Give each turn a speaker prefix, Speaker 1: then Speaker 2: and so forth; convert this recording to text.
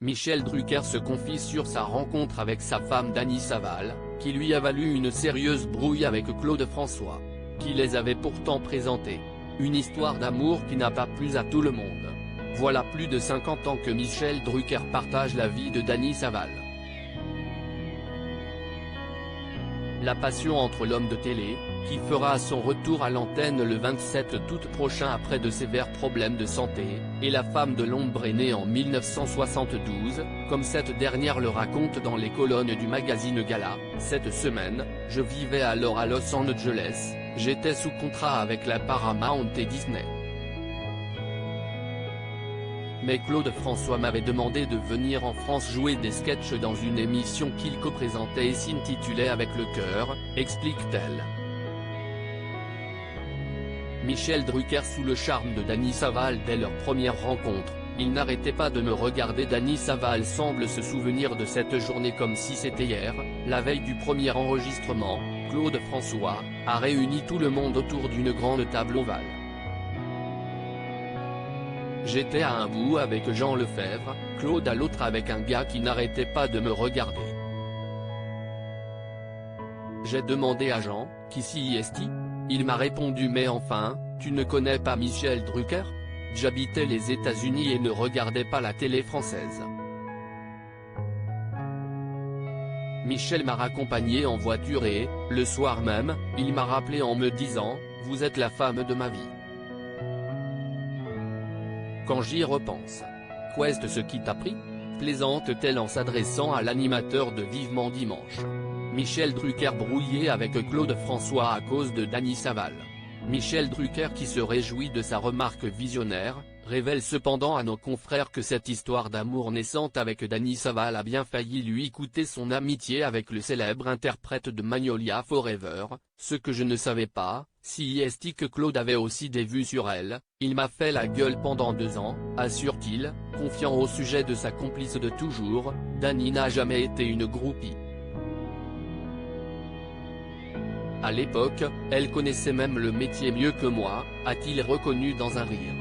Speaker 1: Michel Drucker se confie sur sa rencontre avec sa femme Dany Saval, qui lui a valu une sérieuse brouille avec Claude François, qui les avait pourtant présentés. Une histoire d'amour qui n'a pas plu à tout le monde. Voilà plus de 50 ans que Michel Drucker partage la vie de Dany Saval. La passion entre l'homme de télé, qui fera son retour à l'antenne le 27 août prochain après de sévères problèmes de santé, et la femme de l'ombre est née en 1972, comme cette dernière le raconte dans les colonnes du magazine Gala. Cette semaine, je vivais alors à Los Angeles, j'étais sous contrat avec la Paramount et Disney. Mais Claude François m'avait demandé de venir en France jouer des sketchs dans une émission qu'il co-présentait et s'intitulait Avec le cœur, explique-t-elle. Michel Drucker sous le charme de Dany Saval dès leur première rencontre, il n'arrêtait pas de me regarder. Dany Saval semble se souvenir de cette journée comme si c'était hier, la veille du premier enregistrement. Claude François a réuni tout le monde autour d'une grande table ovale. J'étais à un bout avec Jean Lefebvre, Claude à l'autre avec un gars qui n'arrêtait pas de me regarder. J'ai demandé à Jean, qui s'y est-il ? Il m'a répondu mais enfin, tu ne connais pas Michel Drucker ? J'habitais les États-Unis et ne regardais pas la télé française. Michel m'a raccompagné en voiture et, le soir même, il m'a rappelé en me disant « Vous êtes la femme de ma vie ». Quand j'y repense. Qu'est-ce ce qui t'a pris ? Plaisante-t-elle en s'adressant à l'animateur de Vivement Dimanche. Michel Drucker brouillé avec Claude François à cause de Dany Saval. Michel Drucker, qui se réjouit de sa remarque visionnaire, révèle cependant à nos confrères que cette histoire d'amour naissante avec Dany Saval a bien failli lui coûter son amitié avec le célèbre interprète de Magnolia Forever. Ce que je ne savais pas, si est que Claude avait aussi des vues sur elle. Il m'a fait la gueule pendant 2 ans, assure-t-il, confiant au sujet de sa complice de toujours. Dany n'a jamais été une groupie. À l'époque, elle connaissait même le métier mieux que moi, a-t-il reconnu dans un rire.